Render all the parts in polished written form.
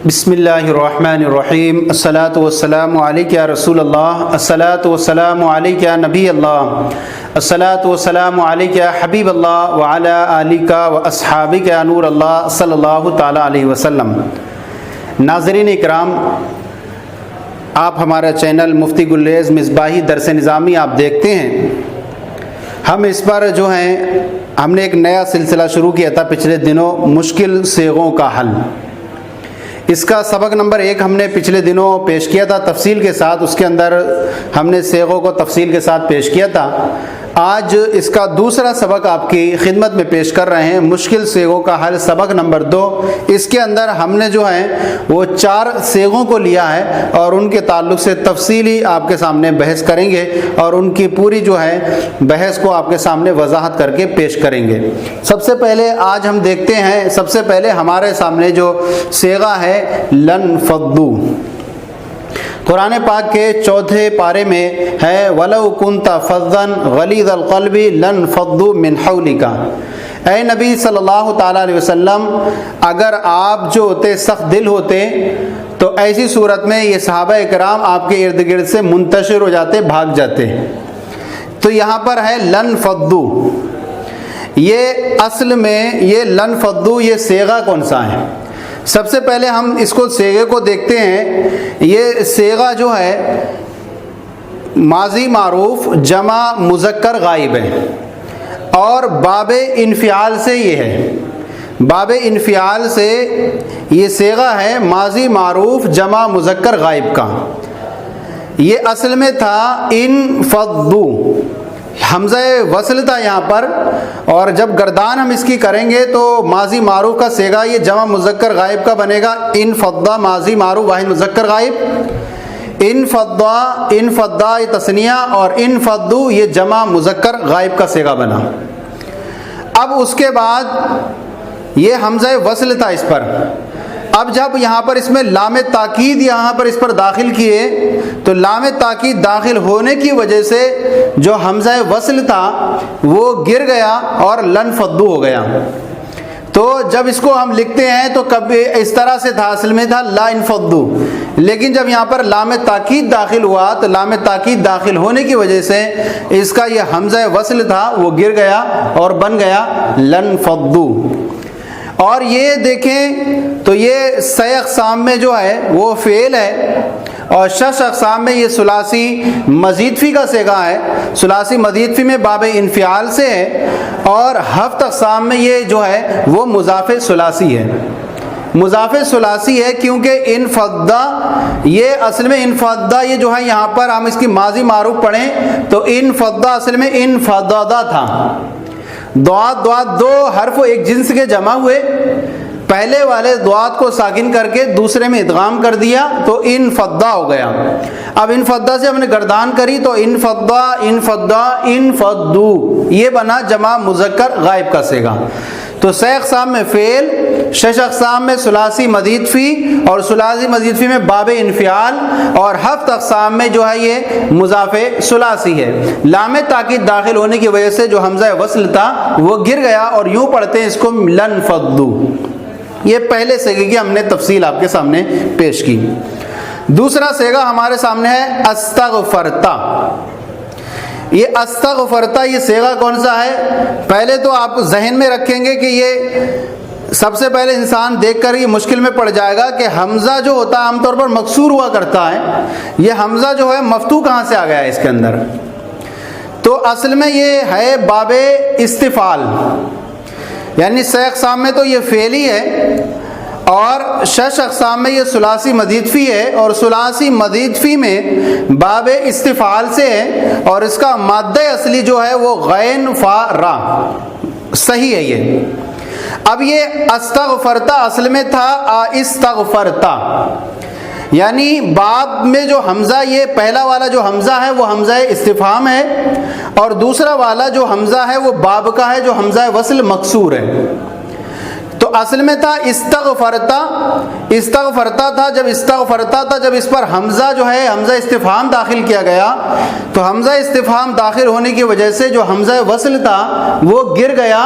بسم اللہ الرحمن الرحیم الصلاۃ والسلام علیک یا رسول اللہ الصلاۃ والسلام علیک یا نبی اللہ الصلاۃ والسلام علیک یا حبیب اللہ وعلی آلک واصحابک یا نور اللہ صلی اللہ تعالی علیہ وسلم۔ ناظرین اکرام، آپ ہمارا چینل مفتی گلریز مصباحی درس نظامی آپ دیکھتے ہیں۔ ہم اس پر جو ہیں ہم نے ایک نیا سلسلہ شروع کیا تھا پچھلے دنوں، مشکل صیغوں کا حل۔ اس کا سبق نمبر 1 ہم نے پچھلے دنوں پیش کیا تھا تفصیل کے ساتھ، اس کے اندر ہم نے صیغوں کو تفصیل کے ساتھ پیش کیا تھا۔ آج اس کا دوسرا سبق آپ کی خدمت میں پیش کر رہے ہیں، مشکل صیغوں کا حل سبق نمبر 2۔ اس کے اندر ہم نے جو ہے وہ 4 صیغوں کو لیا ہے اور ان کے تعلق سے تفصیلی آپ کے سامنے بحث کریں گے اور ان کی پوری جو ہے بحث کو آپ کے سامنے وضاحت کر کے پیش کریں گے۔ سب سے پہلے آج ہم دیکھتے ہیں، سب سے پہلے ہمارے سامنے جو صیغہ ہے لانفضوا، قرآن پاک کے 4 پارے میں ہے، وَلَوْ كُنْتَ فَظًّا غَلِيظَ الْقَلْبِ لَانفَضُّوا مِنْ حَوْلِكَ۔ اے نبی صلی اللہ تعالیٰ علیہ وسلم، اگر آپ جو ہوتے سخت دل ہوتے تو ایسی صورت میں یہ صحابہ اکرام آپ کے ارد گرد سے منتشر ہو جاتے، بھاگ جاتے۔ تو یہاں پر ہے لانفضوا، یہ اصل میں یہ لانفضوا یہ صیغہ کون سا ہے؟ سب سے پہلے ہم اس کو صیغے کو دیکھتے ہیں۔ یہ صیغہ جو ہے ماضی معروف جمع مذکر غائب ہے اور باب انفعال سے یہ ہے، باب انفعال سے یہ صیغہ ہے ماضی معروف جمع مذکر غائب کا۔ یہ اصل میں تھا انفضوا، حمزہ وصل تھا یہاں پر، اور جب گردان ہم اس کی کریں گے تو ماضی معروف کا صیغہ یہ جمع مذکر غائب کا بنے گا، انفضا ماضی معروف واحد مذکر غائب، انفضا یہ تثنیہ اور انفضوا یہ جمع مذکر غائب کا صیغہ بنا۔ اب اس کے بعد یہ حمزہ وصل تھا اس پر، اب جب یہاں پر اس میں لام تاکید یہاں پر اس پر داخل کیے تو لام تاکید داخل ہونے کی وجہ سے جو حمزہ وصل تھا وہ گر گیا اور لانفضوا ہو گیا۔ تو جب اس کو ہم لکھتے ہیں تو کبھی اس طرح سے تھا، اصل میں تھا لا انفضوا، لیکن جب یہاں پر لام تاکید داخل ہوا تو لام تاکید داخل ہونے کی وجہ سے اس کا یہ حمزہ وصل تھا وہ گر گیا اور بن گیا لانفضوا۔ اور یہ دیکھیں تو یہ 6 اقسام میں جو ہے وہ فعل ہے اور 6 اقسام میں یہ ثلاثی مزید فی کا صیغہ ہے، ثلاثی مزید فی میں باب انفعال سے ہے، اور 7 اقسام میں یہ جو ہے وہ مضاف ثلاثی ہے، مضاف ثلاثی ہے، کیونکہ انفضا یہ اصل میں انفضا یہ جو ہے یہاں پر ہم اس کی ماضی معروف پڑھیں تو انفضا اصل میں انفضا تھا، دوات 2 حرف ایک جنس کے جمع ہوئے، پہلے والے دوات کو ساکن کر کے دوسرے میں ادغام کر دیا تو انفضا ہو گیا۔ اب انفضا سے ہم نے گردان کری تو انفضا انفضوا یہ بنا جمع مذکر غائب کا صیغہ۔ تو 6 اقسام میں فعل، 6 اقسام میں ثلاثی مزید فی اور ثلاثی مزید فی میں باب انفعال، اور 7 اقسام میں جو ہے یہ مضاف ثلاثی ہے۔ لام تاکید داخل ہونے کی وجہ سے جو حمزہ وصل تھا وہ گر گیا اور یوں پڑھتے ہیں اس کو لانفضوا۔ یہ پہلے صیغے کی ہم نے تفصیل آپ کے سامنے پیش کی۔ دوسرا صیغہ ہمارے سامنے ہے استغفرت۔ یہ استغفرت یہ صیغہ کون سا ہے؟ پہلے تو آپ ذہن میں رکھیں گے کہ یہ سب سے پہلے انسان دیکھ کر یہ مشکل میں پڑ جائے گا کہ حمزہ جو ہوتا ہے عام طور پر مکسور ہوا کرتا ہے، یہ حمزہ جو ہے مفتوح کہاں سے آ گیا ہے اس کے اندر؟ تو اصل میں یہ ہے باب استفعال، یعنی 6 اقسام میں تو یہ فعلی ہے اور 6 اقسام میں یہ ثلاثی مزید فی ہے، اور ثلاثی مزید فی میں باب استفعال سے ہے، اور اس کا مادہ اصلی جو ہے وہ غین فا را، صحیح ہے یہ۔ اب یہ استغفرت اصل میں تھا استغفرت، یعنی باب میں جو حمزہ یہ پہلا والا جو حمزہ ہے وہ حمزہ استفہام ہے، اور دوسرا والا جو حمزہ ہے وہ باب کا ہے جو حمزہ وصل مکسور ہے۔ تو تو اصل میں تھا استغفرتا تھا. جب استغفرتا تھا، جب اس پر حمزہ جو ہے حمزہ استفہام داخل کیا گیا تو حمزہ استفہام داخل ہونے کی وجہ سے جو حمزہ وصل تھا وہ گر گیا،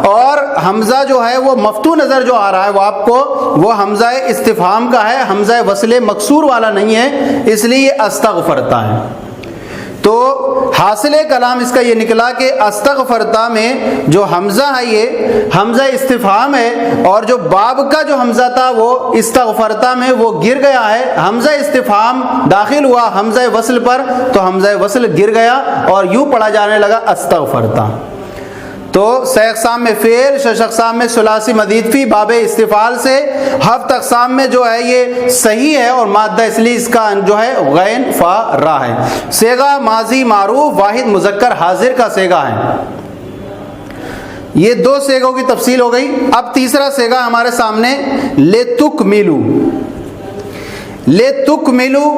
اور حمزہ جو ہے وہ مفتوح نظر جو آ رہا ہے وہ آپ کو وہ حمزہ استفہام کا ہے، حمزہ وصل مکسور والا نہیں ہے، اس لیے یہ استغفرتا ہے. تو حاصل کلام اس کا یہ نکلا کہ استغفرتا میں جو حمزہ ہے یہ حمزہ استفہام ہے، اور جو باب کا جو حمزہ تھا وہ استغفرتا میں وہ گر گیا ہے. حمزہ استفہام داخل ہوا حمزہ وصل پر تو حمزہ وصل گر گیا اور یوں پڑھا جانے لگا استغفرتا. تو سہ اقسام میں فعل، شش اقسام میں ثلاثی مزید فی، باب استفعال سے ہفت اقسام میں جو ہے یہ صحیح ہے، اور مادہ اصلی اس کا جو ہے غین فا را ہے. صیغہ ماضی معروف واحد مذکر حاضر کا صیغہ ہے. یہ دو صیغوں کی تفصیل ہو گئی. اب تیسرا صیغہ ہمارے سامنے لتکملوا. لتکملوا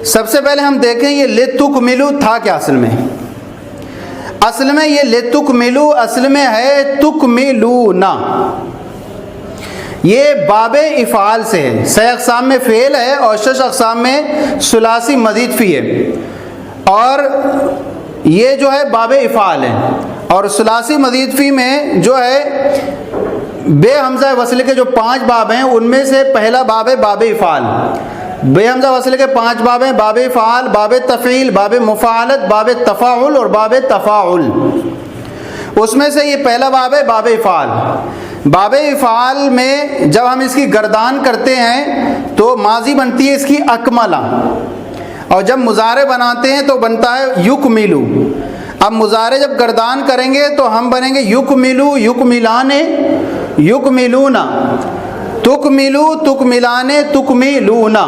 سب سے پہلے ہم دیکھیں یہ لتکملوا تھا کیا اصل میں. اصل میں یہ لتکملوا اصل میں ہے تکملونا. یہ باب افعال سے ہے، سہ اقسام میں فعل ہے اور شش اقسام میں ثلاثی مزید فی ہے، اور یہ جو ہے باب افعال ہے. اور ثلاثی مزید فی میں جو ہے بے حمزہ وصل کے جو 5 باب ہیں ان میں سے پہلا باب ہے باب افعال. بے حمزہ وصل کے 5 باب ہیں، باب فعال، باب تفعیل، باب مفاعلت، باب تفاعل اور باب تفاعل. اس میں سے یہ پہلا باب ہے باب افعال. باب افعال میں جب ہم اس کی گردان کرتے ہیں تو ماضی بنتی ہے اس کی اکملا، اور جب مضارع بناتے ہیں تو بنتا ہے یکملو. اب مضارع جب گردان کریں گے تو ہم بنیں گے یکملو، یکملانے، یکملونا، تکملو، تکملانے، تکملونا.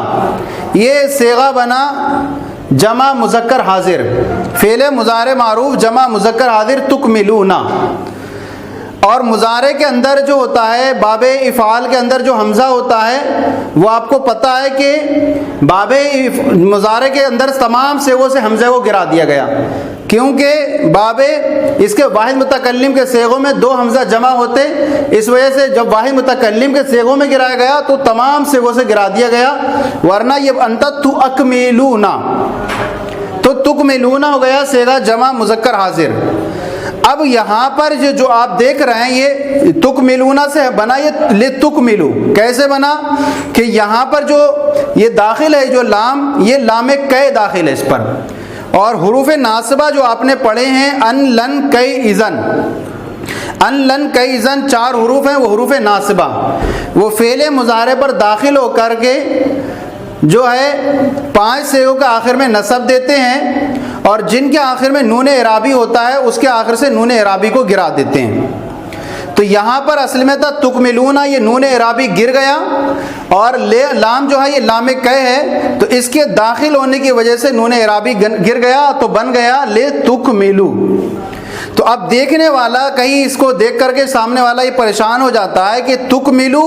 یہ صیغہ بنا جمع مذکر حاضر، فعل مضارع معروف جمع مذکر حاضر تکملونا. اور مضارع کے اندر جو ہوتا ہے باب افعال کے اندر جو حمزہ ہوتا ہے وہ آپ کو پتہ ہے کہ باب مضارع کے اندر تمام صیغوں سے حمزے کو گرا دیا گیا، کیونکہ باب اس کے واحد متکلم کے صیغوں میں 2 حمزہ جمع ہوتے، اس وجہ سے جب واحد متکلم کے صیغوں میں گرایا گیا تو تمام صیغوں سے گرا دیا گیا، ورنہ یہ انت تکملونا تو تکملونا ہو گیا صیغہ جمع مذکر حاضر. اب یہاں پر جو آپ دیکھ رہے ہیں یہ تکملونا سے بنا، یہ لتکملو کیسے بنا کہ یہاں پر جو یہ داخل ہے جو لام، یہ لام کئے داخل ہے اس پر، اور حروف ناصبہ جو آپ نے پڑھے ہیں ان لن کئی اذن، ان لن کئی اذن 4 حروف ہیں وہ حروف ناصبہ، وہ فعل مضارع پر داخل ہو کر کے جو ہے 5 صیغوں کے آخر میں نصب دیتے ہیں، اور جن کے آخر میں نون اعرابی ہوتا ہے اس کے آخر سے نون اعرابی کو گرا دیتے ہیں. تو یہاں پر اصل میں تھا تکملونا، یہ نون اعرابی گر گیا، اور لام جو ہے یہ لام کئے ہے تو اس کے داخل ہونے کی وجہ سے نون اعرابی گر گیا تو بن گیا لتکملو. تو اب دیکھنے والا کہیں اس کو دیکھ کر کے سامنے والا یہ پریشان ہو جاتا ہے کہ تکملو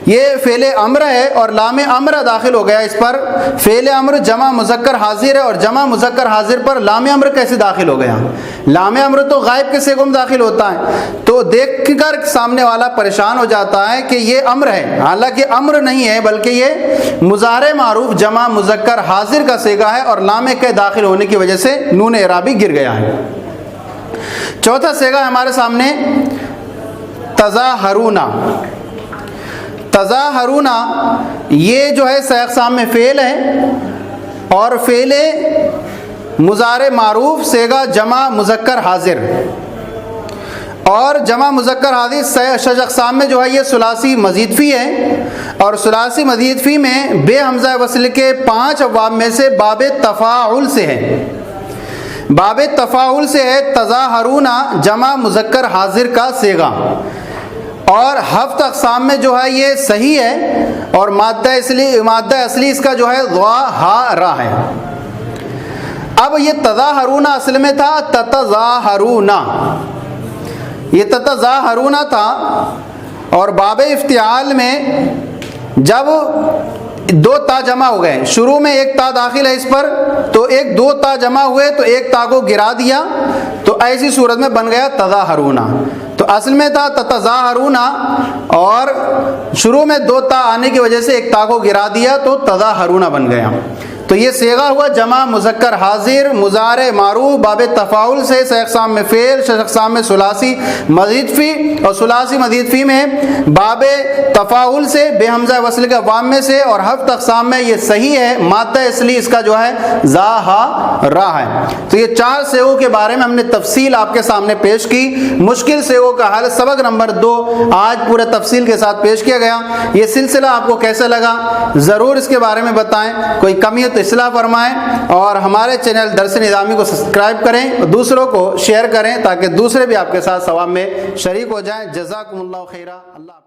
یہ فعل امر ہے اور لام امر داخل ہو گیا اس پر. فعل امر جمع مذکر حاضر ہے اور جمع مذکر حاضر پر لام امر کیسے داخل ہو گیا؟ لام امر تو غائب کے صیغوں میں داخل ہوتا ہے. تو دیکھ کر سامنے والا پریشان ہو جاتا ہے کہ یہ امر ہے، حالانکہ امر نہیں ہے بلکہ یہ مضارع معروف جمع مذکر حاضر کا صیغہ ہے، اور لام کے داخل ہونے کی وجہ سے نون اعرابی گر گیا ہے. چوتھا صیغہ ہمارے سامنے تظاھرون. تظاھرون یہ جو ہے سہ اقسام میں فعل ہے، اور فعل مضارع معروف صیغہ جمع مذکر حاضر، اور جمع مذکر حاضر شش اقسام میں جو ہے یہ ثلاثی مزید فی ہے، اور ثلاثی مزید فی میں بے حمزہ وصل کے 5 ابواب میں سے باب تفاعل سے ہے. باب تفاعل سے ہے تظاھرون جمع مذکر حاضر کا صیغہ، اور ہفت اقسام میں جو ہے یہ صحیح ہے، اور مادہ اصلی اس کا جو ہے ضا ہا را ہے. اب یہ تظاھرون اصل میں تھا تتظاہرون، یہ تتظاہرون تھا، اور باب افتعال میں جب 2 تا جمع ہو گئے، شروع میں 1 تا داخل ہے اس پر تو 2 تا جمع ہوئے تو 1 تا کو گرا دیا، تو ایسی صورت میں بن گیا تظاہرون. تو تو اصل میں تھا تظاہرون، اور شروع میں دو تا آنے کی وجہ سے ایک تا کو گرا دیا تو تظاہرون بن گیا۔ تو یہ صیغہ ہوا جمع مذکر حاضر، مضارع معروف، باب تفاعل سے، سہ اقسام میں فعل، شش اقسام میں ثلاثی مزید فی، اور ثلاثی مزید فی میں باب تفاعل سے، بے حمزہ وصل کے وام میں سے، اور ہفت اقسام میں یہ صحیح ہے مادہ اس لیے اس کا جو ہے زا ہا را ہے۔ تو یہ چار صیغوں کے بارے میں ہم نے تفصیل آپ کے سامنے پیش کی۔ مشکل صیغوں کا حل سبق نمبر 2 آج پورے تفصیل کے ساتھ پیش کیا گیا۔ یہ سلسلہ آپ کو کیسا لگا ضرور اس کے بارے میں بتائیں، کوئی کمی ہو تو اصلاح فرمائیں، اور ہمارے چینل درس نظامی کو سبسکرائب کریں، دوسروں کو شیئر کریں تاکہ دوسرے بھی آپ کے ساتھ ثواب میں شریک ہو جائیں۔ جزاکم اللہ خیرہ۔ اللہ